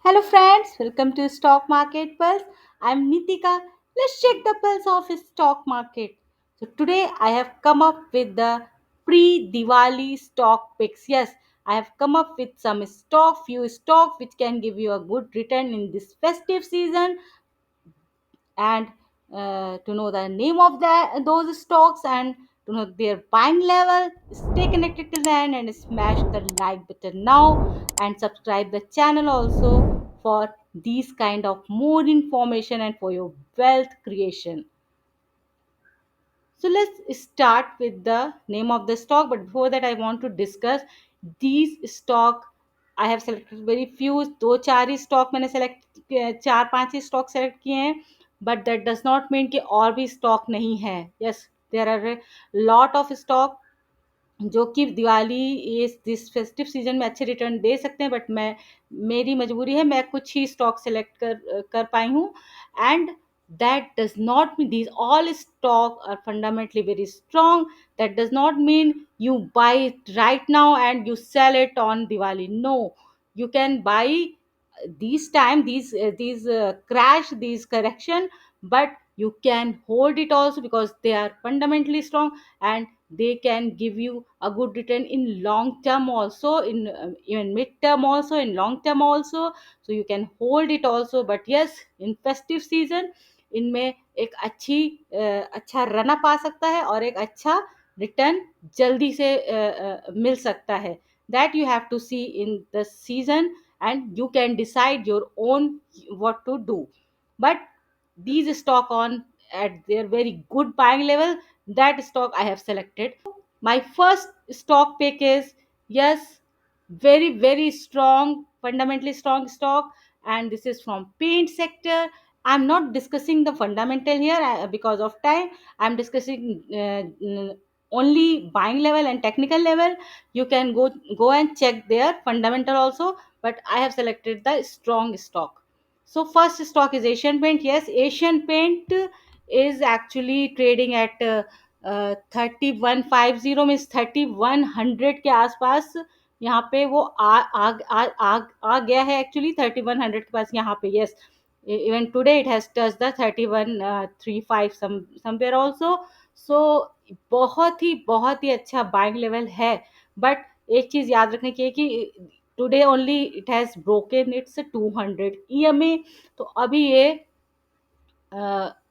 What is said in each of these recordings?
Hello friends, welcome to Stock Market Pulse. I'm Nitika. Let's check the pulse of stock market. So today I have come up with the pre-Diwali stock picks. Yes, I have come up with some few stock which can give you a good return in this festive season and to know the name of those stocks and to know their buying level. Stay connected till the end and smash the like button now and subscribe the channel also for these kind of more information and for your wealth creation. So let's start with the name of the stock. But before that, I want to discuss these stock. I have selected very few, दो चार ही stock मैंने select चार पांच ही stock select किए हैं. But that does not mean कि और भी स्टॉक नहीं है. Yes, there are lot of stock जो कि दिवाली इस दिस फेस्टिव सीजन में अच्छे रिटर्न दे सकते हैं. बट मैं मेरी मजबूरी है, मैं कुछ ही स्टॉक सेलेक्ट कर पाई हूँ. And that does not mean these all stock are fundamentally very strong. That does not mean you buy it right now and you sell it on Diwali. No, you can buy these time these crash, these correction, but you can hold it also because they are fundamentally strong and they can give you a good return in long term also, in even mid term also, in long term also. So you can hold it also. But yes, in festive season इनमें एक अच्छा run up आ सकता है और एक अच्छा return जल्दी से मिल सकता है. That you have to see in the season and you can decide your own what to do. But these stock on at their very good buying level, that stock I have selected. My first stock pick is, yes, very strong, fundamentally strong stock, and this is from paint sector. I'm not discussing the fundamental here because of time. I'm discussing only buying level and technical level. You can go and check their fundamental also, but I have selected the strong stock. So first stock is Asian Paint. Yes, Asian Paint is actually trading at 3150 means 3100 के आसपास. यहाँ पे वो आ गया है actually 3100 के पास यहाँ पे. Yes, even today it has touched the 3135 somewhere also. So बहुत ही अच्छा बाइंग लेवल है. बट एक चीज याद रखने की है कि today only it has broken it's 200 EMA. तो अभी ये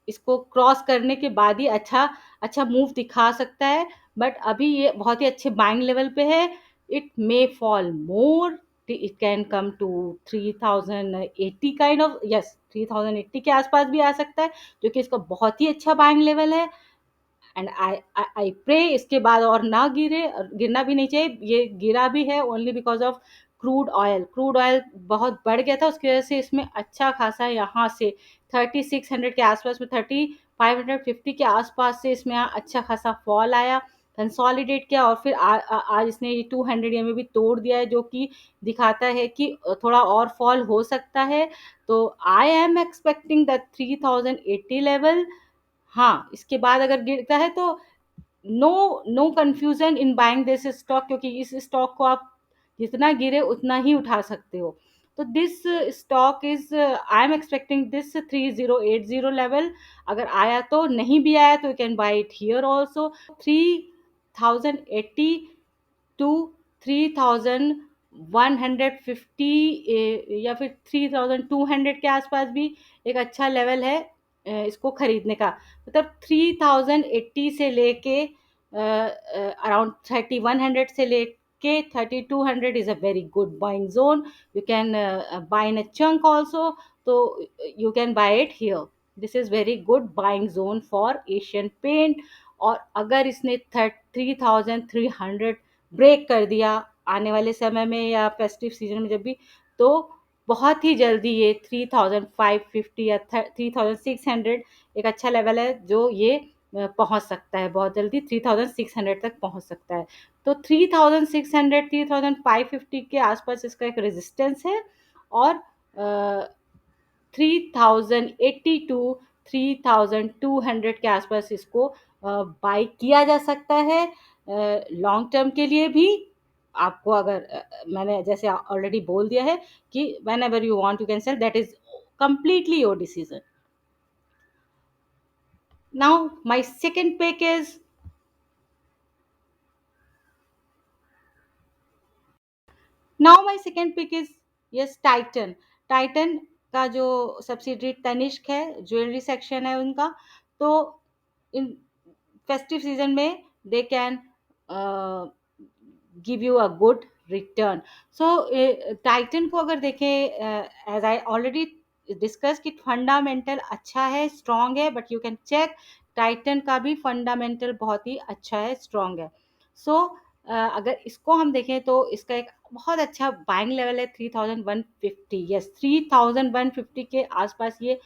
इसको क्रॉस करने के बाद ही अच्छा अच्छा मूव दिखा सकता है. बट अभी ये बहुत ही अच्छे बाइंग लेवल पे है. It may fall more. It can come to 3080 kind of. Yes, 3080 के आसपास भी आ सकता है, जो कि इसका बहुत ही अच्छा बाइंग लेवल है. एंड आई प्रे इसके बाद और ना गिरे, और गिरना भी नहीं चाहिए. ये गिरा भी है only because of crude oil बहुत बढ़ गया था, उसकी वजह से इसमें अच्छा खासा यहाँ से 3600 के आसपास में 3550 के आसपास से इसमें अच्छा खासा फॉल आया, कंसोलिडेट किया और फिर आज इसने ये 200 में भी तोड़ दिया है, जो कि दिखाता है कि थोड़ा और फॉल हो सकता है. तो I am expecting the 3080 level. हाँ, इसके बाद अगर गिरता है तो no confusion in buying this stock, क्योंकि इस स्टॉक को आप जितना गिरे उतना ही उठा सकते हो. तो this stock is, I am expecting this 3080 level. अगर आया तो, नहीं भी आया तो you can buy it here also. 3080 to 3150 या फिर 3200 के आसपास भी एक अच्छा लेवल है इसको खरीदने का. मतलब 3080 से लेके अराउंड 3100 से लेके 3200 is a very good buying zone. You can buy in a chunk also. तो you can buy it here. This is very good buying zone for Asian Paint. और अगर इसने 3300 ब्रेक कर दिया आने वाले समय में या फेस्टिव सीजन में जब भी, तो बहुत ही जल्दी ये 3550 या 3600 एक अच्छा लेवल है जो ये पहुंच सकता है. बहुत जल्दी 3600 तक पहुंच सकता है. तो 3600 3550 के आसपास इसका एक रेजिस्टेंस है. और 3080 टू 3200 के आसपास इसको बाई किया जा सकता है लॉन्ग टर्म के लिए भी. आपको अगर मैंने जैसे ऑलरेडी बोल दिया है कि whenever you want you can sell, that is completely your decision. Now my second pick is now my second pick is yes Titan. Titan का जो सब्सिडरी तनिष्क है, ज्वेलरी सेक्शन है उनका, तो इन फेस्टिव सीजन में they can give you a good return. So Titan को अगर देखें, एज आई ऑलरेडी डिस्कस कि फंडामेंटल अच्छा है, स्ट्रांग है, but you can check Titan का भी फंडामेंटल बहुत ही अच्छा है, स्ट्रांग है। सो अगर इसको हम देखें तो इसका एक बहुत अच्छा बाइंग लेवल है 3150। यस, 3150 के आसपास ये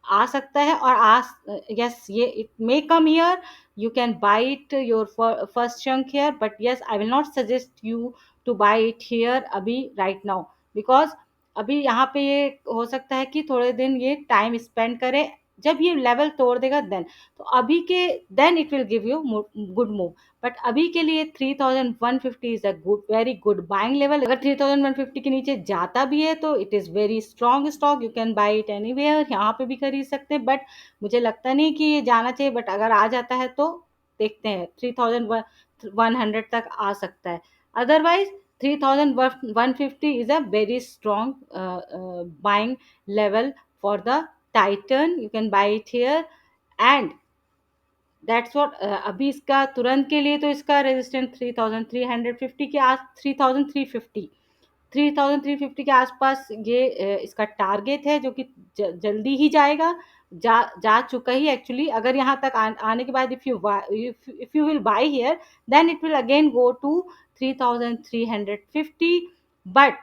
आ सकता है, और आस यस ये it may come here, you can buy it your first chunk here, but yes I will not suggest you to buy it here अभी right now, because अभी यहाँ पे ये हो सकता है कि थोड़े दिन ये टाइम स्पेंड करे, जब ये लेवल तोड़ देगा देन, तो अभी के then it will give you good move. But अभी के लिए 3150 is a good, very good buying level. अगर 3150 के नीचे जाता भी है तो it is very strong stock, you can buy it anywhere, यहाँ पे भी खरीद सकते हैं, बट मुझे लगता नहीं कि ये जाना चाहिए। बट अगर आ जाता है तो देखते हैं, 3100 तक आ सकता है। Otherwise 3150 is a very strong buying level for the Titan. You can buy it here, and that's what. अभी इसका तुरंत के लिए तो इसका रेजिस्टेंस 3350 के आस 3350, 3350 के आसपास ये इसका टारगेट है, जो कि जल्दी ही जाएगा, जा चुका ही एक्चुअली। अगर यहाँ तक आने के बाद if you will buy here, then it will again go to 3350, but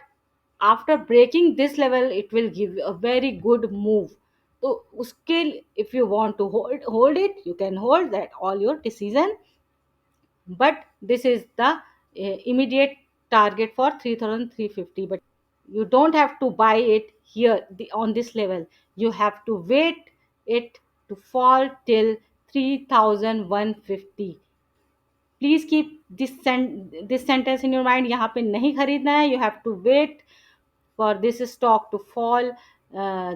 after breaking this level it will give a very good move. तो उसके, if you want to hold it, you can hold that, all your decision, but this is the immediate target for 3350. But you don't have to buy it here, on this level. You have to wait it to fall till 3150. Please keep this sentence in your mind, यहाँ पे नहीं खरीदना है, you have to wait for this stock to fall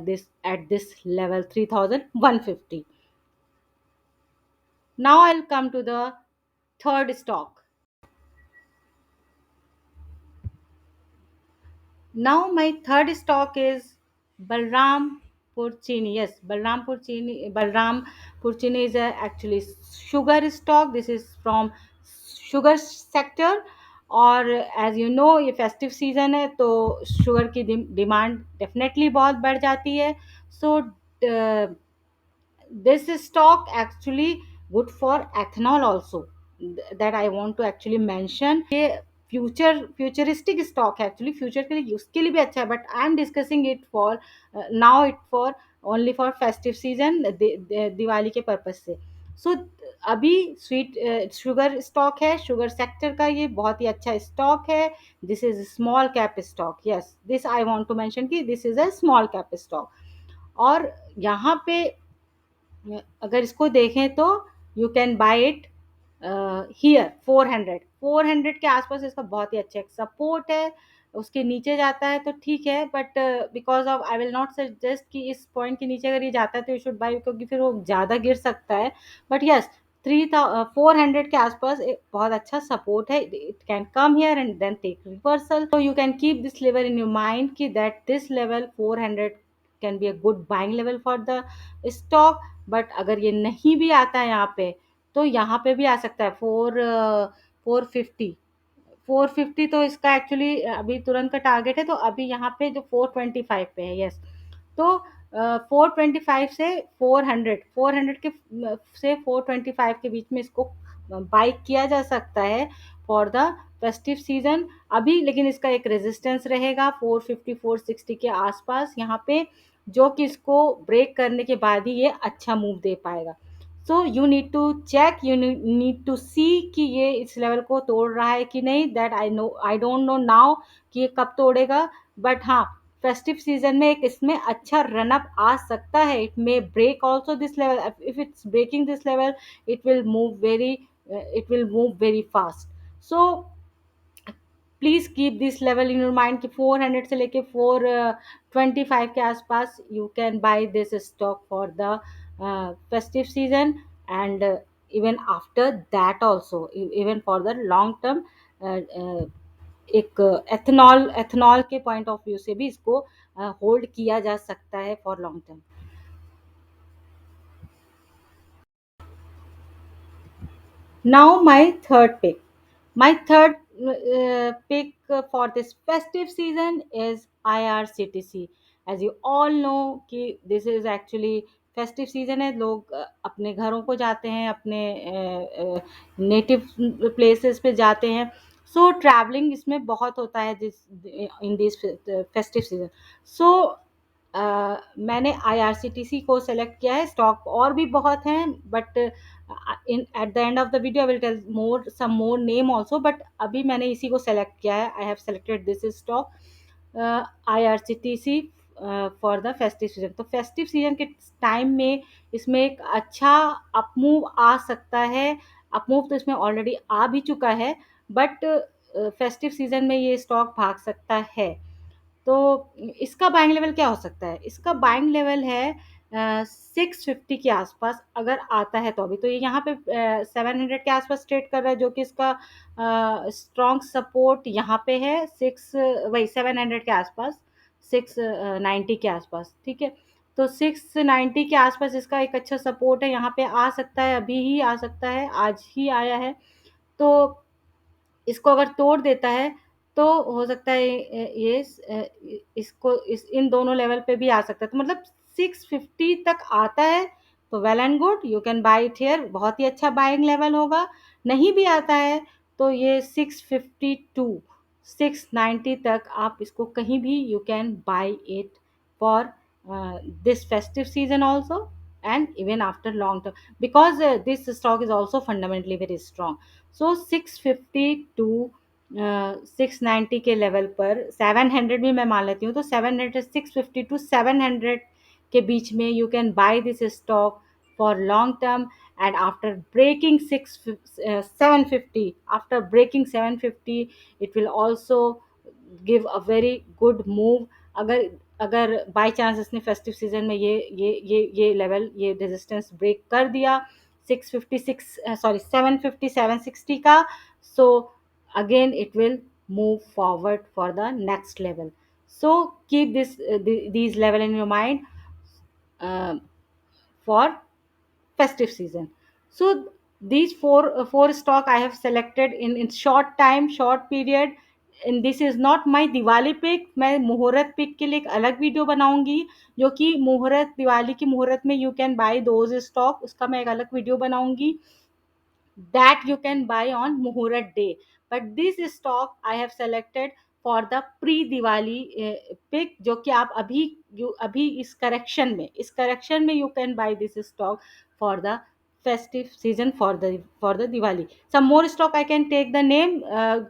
this at this level 3150. Now I'll come to the third stock. Now my third stock is Balrampur Chini. Yes, Balrampur Chini is a actually sugar stock. This is from sugar sector, और as you know ये festive season है तो sugar की demand definitely बहुत बढ़ जाती है। सो this stock actually good for ethanol also, that I want to actually mention। ये फ्यूचरिस्टिक स्टॉक है, एक्चुअली फ्यूचर के लिए उसके लिए भी अच्छा है, but I am discussing it for now, it for only for festive season, Diwali के पर्पज से। सो अभी स्वीट शुगर स्टॉक है, शुगर सेक्टर का ये बहुत ही अच्छा स्टॉक है। This is small cap stock. Yes, this I want to mention कि this is a small cap stock. और यहाँ पे अगर इसको देखें तो you can buy it here 400 के आसपास इसका बहुत ही अच्छा एक सपोर्ट है। उसके नीचे जाता है तो ठीक है, but because of I will not suggest कि इस पॉइंट के नीचे अगर ये जाता है तो यू शुड बाय, क्योंकि फिर वो ज़्यादा गिर सकता है। बट यस, 400 के आसपास एक बहुत अच्छा सपोर्ट है, it can come here and then take reversal. तो you can keep this level in your mind कि that this level 400 can be a good buying level for the stock. But अगर ये नहीं भी आता है यहाँ पे, तो यहाँ पे भी आ सकता है 450। तो इसका एक्चुअली अभी तुरंत का टारगेट है, तो अभी यहाँ पे जो 425 पे है। यस, तो 425 से 400 के से 425 के बीच में इसको बाई किया जा सकता है फॉर द फेस्टिव सीजन अभी। लेकिन इसका एक रेजिस्टेंस रहेगा 450 460 के आसपास यहाँ पे, जो कि इसको ब्रेक करने के बाद ही ये अच्छा मूव दे पाएगा। So you need to check, you need to see कि ये इस लेवल को तोड़ रहा है कि नहीं। That I don't know now कि ये कब तोड़ेगा, बट हाँ, फेस्टिव सीजन में एक इसमें अच्छा रनअप आ सकता है। It may break also this level, if it's breaking this level it will move very fast. So please keep this level in your mind कि 400 से लेके 425 के आसपास you can buy this stock for the festive season, and even after that also, even for the long term. एक ethanol ethanol के point of view से भी इसको होल्ड किया जा सकता है for long term. Now, my third pick. My third pick for this festive season is IRCTC. As you all know कि this is actually festive season है, लोग अपने घरों को जाते हैं, अपने नेटिव प्लेसेस पे जाते हैं। सो ट्रैवलिंग इसमें बहुत होता है this in this festive season. So मैंने आईआरसीटीसी को सेलेक्ट किया है। स्टॉक और भी बहुत हैं, but in at the end of the video I will tell more some more name also, but अभी मैंने इसी को सेलेक्ट किया है। I have selected this stock IRCTC for the festive season. तो फेस्टिव सीजन के टाइम में इसमें एक अच्छा अपमूव आ सकता है। अपमूव तो इसमें ऑलरेडी आ भी चुका है, बट फेस्टिव सीजन में ये स्टॉक भाग सकता है। तो इसका बाइंग लेवल क्या हो सकता है? इसका बाइंग लेवल है 650 के आसपास, अगर आता है तो। अभी तो ये यहाँ पे 700 के आसपास ट्रेड कर रहा है, जो कि इसका स्ट्रॉन्ग सपोर्ट यहाँ पे है 700 के आसपास, 690 के आसपास, ठीक है। तो 690 के आसपास इसका एक अच्छा सपोर्ट है, यहाँ पे आ सकता है, अभी ही आ सकता है, आज ही आया है। तो इसको अगर तोड़ देता है तो हो सकता है इसको इन दोनों लेवल पे भी आ सकता है। तो मतलब 650 तक आता है तो well and good, you can buy it here, बहुत ही अच्छा बाइंग लेवल होगा। नहीं भी आता है तो ये 652 690 तक आप इसको कहीं भी you can buy it for this festive season also, and even after long term, because this stock is also fundamentally very strong. So 650 to 690 के लेवल पर 700 भी मैं मान लेती हूँ, तो 700 650 टू 700 के बीच में you can buy this stock for long term. And after breaking 750, after breaking 750, it will also give a very good move। अगर अगर बाय चांस इसने फेस्टिव सीजन में ये लेवल, ये रेजिस्टेंस ब्रेक कर दिया 656 सॉरी 750 760 का, so again it will move forward for the next level. So keep these level in your mind for festive season. So these four stock I have selected in short time, short period, and this is not my Diwali pick. मैं मुहूर्त pick के लिए एक अलग video बनाऊंगी, जो कि मुहूर्त, दिवाली की मुहूर्त में you can bye those stock, उसका मैं एक अलग वीडियो बनाऊंगी, that you can buy on Muhurat day. But this stock I have selected for the pre Diwali pick, जो कि आप अभी इस करेक्शन में you can buy this stock for the festive season, for the Diwali. Some more stock I can take the name,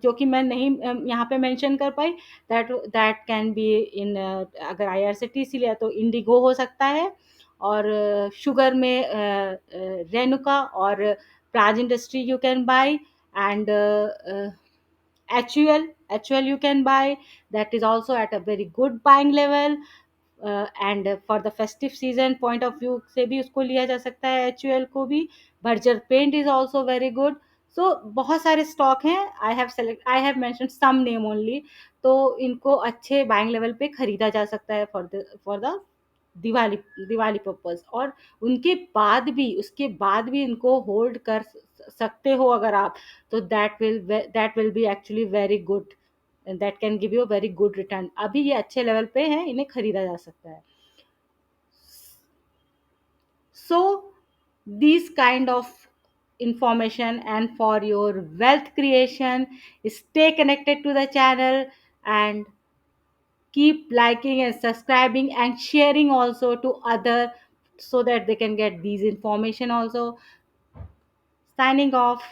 जो कि मैं नहीं यहाँ पे mention कर पाई, that can be in अगर IRCTC लिया तो इंडिगो हो सकता है, और शुगर में रेनुका और Praj Industry you can buy, and HUL you can buy, that is also at a very good buying level। And for the festive season point of view से भी उसको लिया जा सकता है, HUL को भी। Berger paint is also very good. So बहुत सारे स्टॉक हैं, I have mention some name only. तो इनको अच्छे बाइंग लेवल पे खरीदा जा सकता है for the Diwali Diwali purpose, और उसके बाद भी इनको होल्ड कर सकते हो अगर आप, तो that will be actually very good, that can give you very good return. अभी ये अच्छे लेवल पे हैं, इन्हें खरीदा जा सकता है। So these kind of information, and for your wealth creation, stay connected to the channel, and keep liking and subscribing and sharing also to other, so that they can get these information also. Signing off.